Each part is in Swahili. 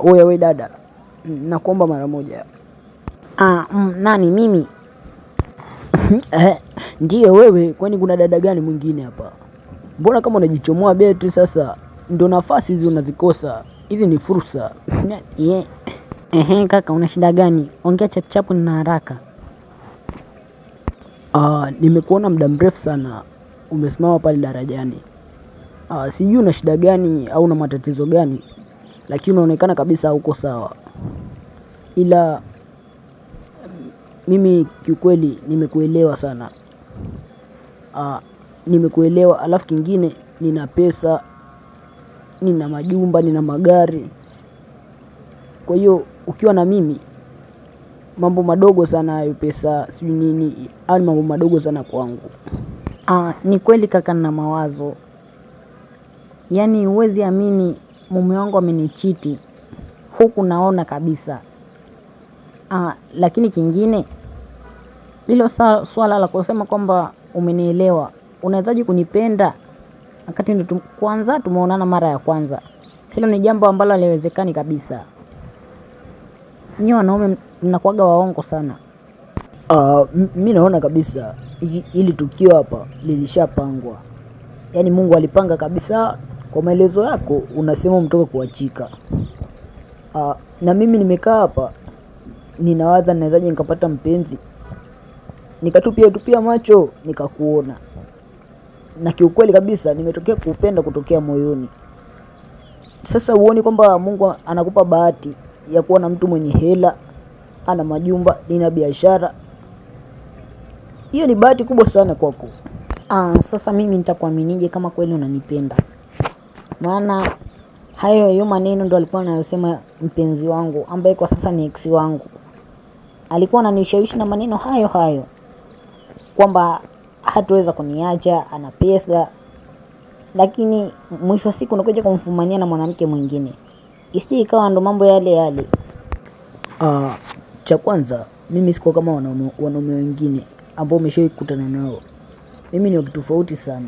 Oya we dada, nakuomba mara moja. Nani mimi? Ndiyo wewe, kwani kuna dada gani mwingine hapa? Mbona kama unajichomoa beti sasa? Ndio nafasi hizi unazikosa. Hizi ni fursa. Kaka, una shida gani? Ongea chapuchapu, nina haraka. Nimekuona muda mrefu sana umesimama pale darajani. Sijui una shida gani au una matatizo gani, lakini unaonekana kabisa hauko sawa. Ila mimi kiukweli nimekuelewa sana. Nimekuelewa, alafu kingine nina pesa, nina majumba, nina magari. Kwa hiyo ukiwa na mimi mambo madogo sana hayo, pesa sijui nini, au mambo madogo sana kwangu. Ni kweli kaka, nina mawazo. Yaani huwezi amini, mume wangu amenichiti. Huku naona kabisa. Lakini kingine, hilo swala la kusema kwamba umenielewa, unawezaje kunipenda wakati ndo kwanza tumeonana mara ya kwanza? Hilo ni jambo ambalo haliwezekani kabisa. Nyinyi wanaume mnakuwaga waongo sana. Mimi naona kabisa ili tukio hapa lilishapangwa. Yaani Mungu alipanga kabisa. Kwa maelezo yako unasema umetoka kuachika. Na mimi nimekaa hapa ninawaza nawezaje nikapata mpenzi. Nikatupia macho nikakuona. Na kiukweli kabisa nimetokea kupenda kutokea moyoni. Sasa uone kwamba Mungu anakupa bahati ya kuwa na mtu mwenye hela, ana majumba, nina biashara. Hiyo ni bahati kubwa sana kwako. Sasa mimi nitakuaminije kama kweli unanipenda? Maana hayo maneno ndo alikuwa anayosema mpenzi wangu ambaye kwa sasa ni ex wangu. Alikuwa ananishawishi na maneno hayo kwamba hatuweza kuniacha, ana pesa. Lakini mwisho wa siku unakuja kumfumania na mwanamke mwingine. Isije ikawa ndo mambo yale. Cha kwanza mimi siko kama wanaume wengine ambao umeshawahi kukutana nao. Mimi ni tofauti sana.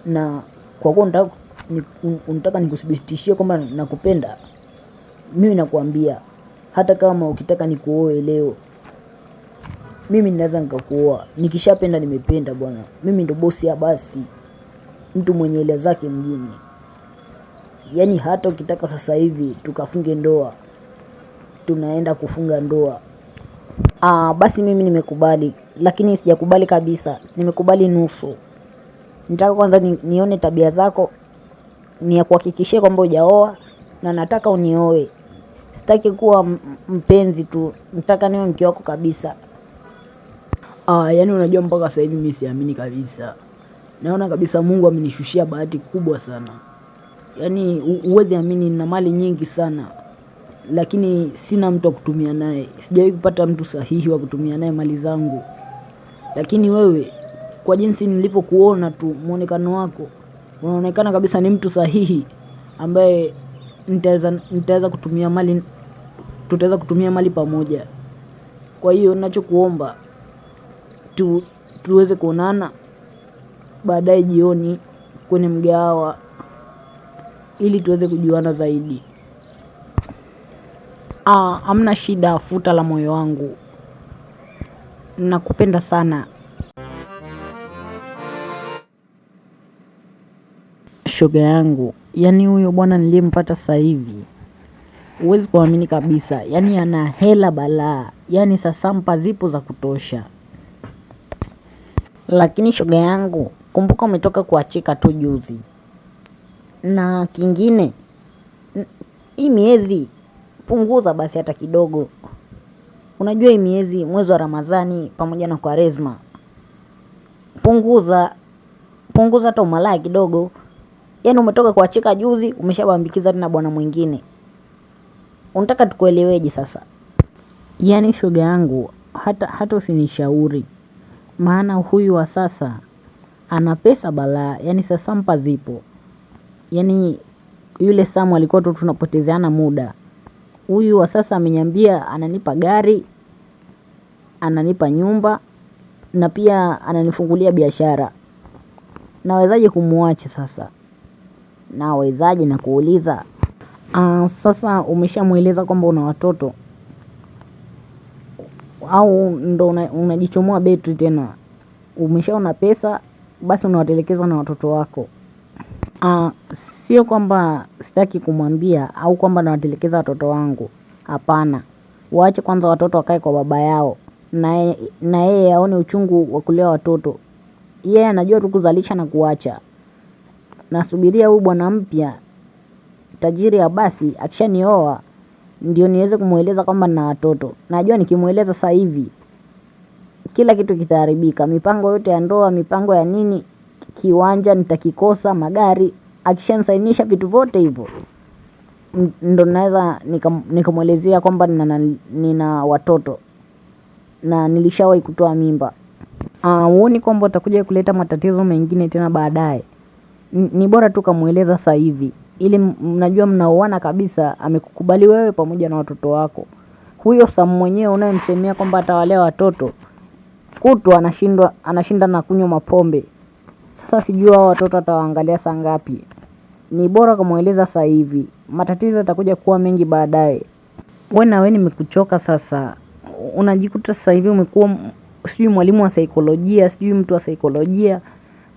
Na kwa kuwa unataka nikuthibitishie kwamba nakupenda, mimi nakwambia hata kama ukitaka nikuoe leo, mimi ninaweza nikakuoa. Nikishapenda nimependa bwana. Mimi ndo bosi ya basi. Mtu mwenye hela zake mjini. Yaani hata ukitaka sasa hivi tukafunge ndoa, tunaenda kufunga ndoa. Basi mimi nimekubali, lakini sijakubali kabisa. Nimekubali nusu. Nataka kwanza nione tabia zako, ni ya kuhakikishia kwamba hujaoa, na nataka unioe. Sitaki kuwa mpenzi tu, nataka niwe mke wako kabisa. Yaani unajua mpaka sasa hivi mimi siamini kabisa. Naona kabisa Mungu amenishushia bahati kubwa sana. Yaani huwezi amini, nina mali nyingi sana, lakini sina mtu wa kutumia naye. Sijawahi kupata mtu sahihi wa kutumia naye mali zangu. Lakini wewe, kwa jinsi nilivyokuona tu, muonekano wako, unaonekana kabisa ni mtu sahihi ambaye nitaweza kutumia mali, tutaweza kutumia mali pamoja. Kwa hiyo ninachokuomba tuweze kuonana baadaye jioni kwenye mgahawa ili tuweze kujuana zaidi. Hamna shida, futa la moyo wangu. Nakupenda sana. Shoga yangu, yaani huyo bwana niliyempata sasa hivi, huwezi kuamini kabisa. Yaani ana hela balaa. Yaani sasampa zipo za kutosha. Lakini shoga yangu, kumbuka umetoka kuachika tu juzi. Na kingine, hii miezi punguza basi hata kidogo. Unajua hii miezi, mwezi wa Ramadhani pamoja na Kwaresma. Punguza hata umalaya kidogo. Yaani umetoka kuachika juzi, umeshabambikiza tena bwana mwingine. Unataka tukueleweje sasa? Yaani shoga yangu, hata usinishauri. Maana huyu wa sasa ana pesa balaa. Yaani sasampa zipo. Yaani yule Samu alikuwa tu tunapotezeana muda. Huyu wa sasa ameniambia ananipa gari, ananipa nyumba, na pia ananifungulia biashara. Nawezaje kumuacha sasa? Nawezaje na kuuliza? Sasa umeshamweleza kwamba una watoto au ndo unajichomoa betri tena? Umeshaona pesa, basi unawatelekeza na watoto wako. Sio kwamba sitaki kumwambia au kwamba nawatelekeza watoto wangu, hapana. Waache kwanza watoto wakae kwa baba yao, na yeye aone uchungu wa kulea watoto. Yeye anajua tu kuzalisha na kuacha. Nasubiria huyu bwana mpya tajiri ya basi akishanioa ndio niweze kumweleza kwamba nina watoto. Najua nikimweleza sasa hivi kila kitu kitaharibika, mipango yote ya ndoa, mipango ya nini, kiwanja nitakikosa, magari. Akishanisainisha vitu vyote hivyo, ndo naweza nikamwelezea kwamba nina watoto na nilishawahi kutoa mimba. Huoni kwamba utakuja kuleta matatizo mengine tena baadaye? Ni bora tu kamweleza sasa hivi, ili mnajua mnaoana kabisa, amekukubali wewe pamoja na watoto wako. Huyo Sam mwenyewe unayemsemea kwamba atawalea watoto, kutwa anashinda na kunywa mapombe. Sasa sijui hao watoto atawaangalia saa ngapi. Ni bora kumweleza sasa hivi, matatizo yatakuja kuwa mengi baadaye. Wewe nimekuchoka sasa. Unajikuta sasa hivi umekuwa sijui mwalimu wa saikolojia, sijui mtu wa saikolojia.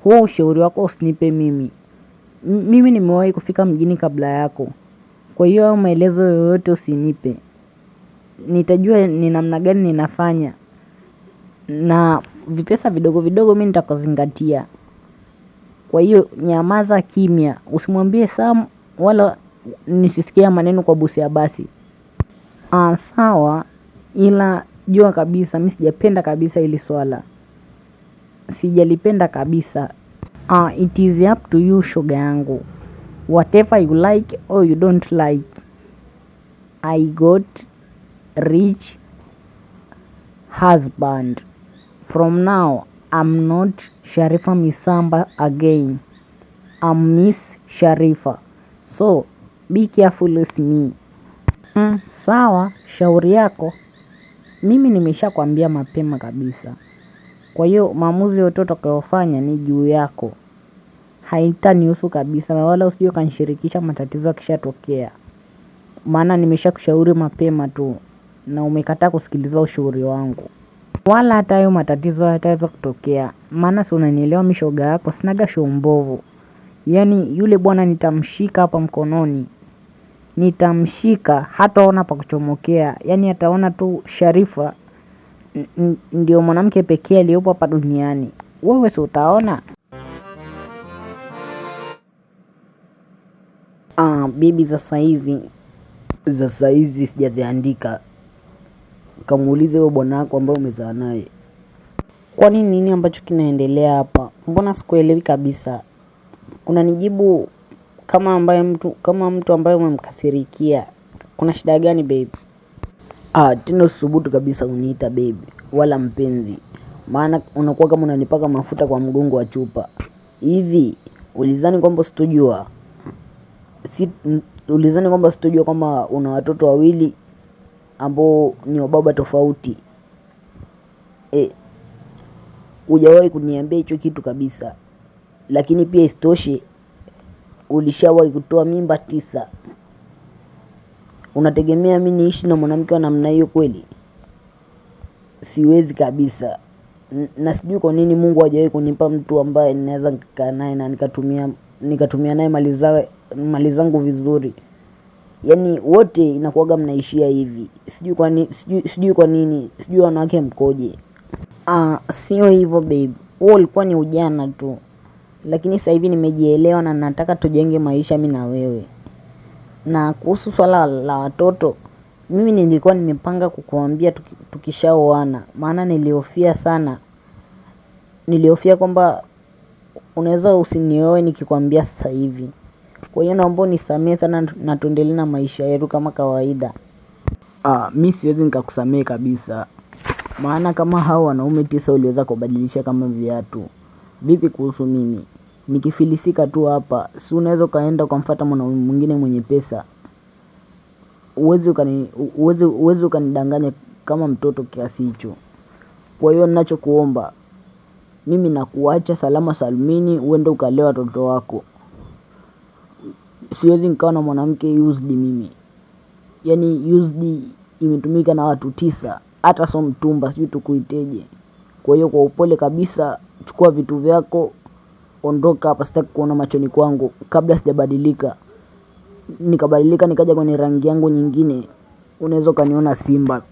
Huo ushauri wako usinipe mimi. Mimi nimewahi kufika mjini kabla yako. Kwa hiyo maelezo yoyote usinipe. Nitajua ni namna gani ninafanya, na vipesa vidogo vidogo mimi nitakuzingatia. Kwa hiyo nyamaza kimya, usimwambie Sam wala nisisikia maneno kwa bosi ya basi. Sawa, ila jua kabisa mimi sijapenda kabisa hili swala. Sijalipenda kabisa. It is up to you shoga yangu. Whatever you like or you don't like. I got rich husband. From now, I'm not Sharifa Misamba again. I'm Miss Sharifa. So, be careful with me. Sawa, shauri yako. Mimi nimeshakwambia mapema kabisa. Kwa hiyo, maamuzi yote utakayofanya ni juu yako. Haitanihusu kabisa, na wala usije ukanishirikisha matatizo yakishatokea. Maana nimeshakushauri mapema tu na umekataa kusikiliza ushauri wangu. Wala hata hayo matatizo hayataweza kutokea. Maana si unanielewa mimi shoga yako, sinaga show mbovu. Yaani yule bwana nitamshika hapa mkononi. Nitamshika hataona pa kuchomokea. Yaani ataona tu Sharifa ndio mwanamke pekee aliyepo hapa duniani. Wewe si utaona? Bibi za saizi sijaziandika. Kamuulize wewe bwana wako ambaye umezaa naye. Kwa nini ambacho kinaendelea hapa? Mbona sikuelewi kabisa? Unanijibu kama mtu ambaye umemkasirikia. Kuna shida gani baby? Tena usubutu kabisa uniita baby wala mpenzi. Maana unakuwa kama unanipaka mafuta kwa mgongo wa chupa. Hivi ulizani kwamba sitojua? Ulizani kwamba sitojua kama una watoto wawili ambao ni wa baba tofauti? Hujawahi kuniambia hicho kitu kabisa. Lakini pia isitoshe ulishawahi kutoa mimba 9. Unategemea mimi niishi na mwanamke wa namna hiyo kweli? Siwezi kabisa. Na sijui kwa nini Mungu hajawahi kunipa mtu ambaye ninaweza kukaa naye na nikatumia naye mali zangu vizuri. Yaani wote inakuwaga mnaishia hivi. Sijui kwa nini, sijui wanawake mkoje. Sio hivyo babe. Huo ulikuwa ni ujana tu. Lakini sasa hivi nimejielewa na nataka tujenge maisha mimi na wewe. Na kuhusu swala la watoto, mimi nilikuwa nimepanga kukuambia tukishaoana. Maana nilihofia sana. Nilihofia kwamba unaweza usinioe nikikwambia sasa hivi. Kwa hiyo naomba unisamehe sana na tuendelee na maisha yetu kama kawaida. Mimi siwezi nikakusamehe kabisa. Maana kama hao wanaume 9 uliweza kubadilisha kama viatu. Vipi kuhusu mimi? Nikifilisika tu hapa, si unaweza kaenda ukamfuata mwanaume mwingine mwenye pesa? Uwezi ukanidanganya kama mtoto kiasi hicho. Kwa hiyo ninachokuomba, mimi nakuacha salama salmini, uende ukalea watoto wako. siwezi nikawa na mwanamke used mimi. Yaani used imetumika na watu 9, hata so mtumba, sijui tukuiteje. Kwa hiyo kwa upole kabisa, chukua vitu vyako, ondoka hapa, sitaki kuona machoni kwangu kabla sijabadilika. Nikabadilika nikaja kwenye rangi yangu nyingine, unaweza ukaniona simba.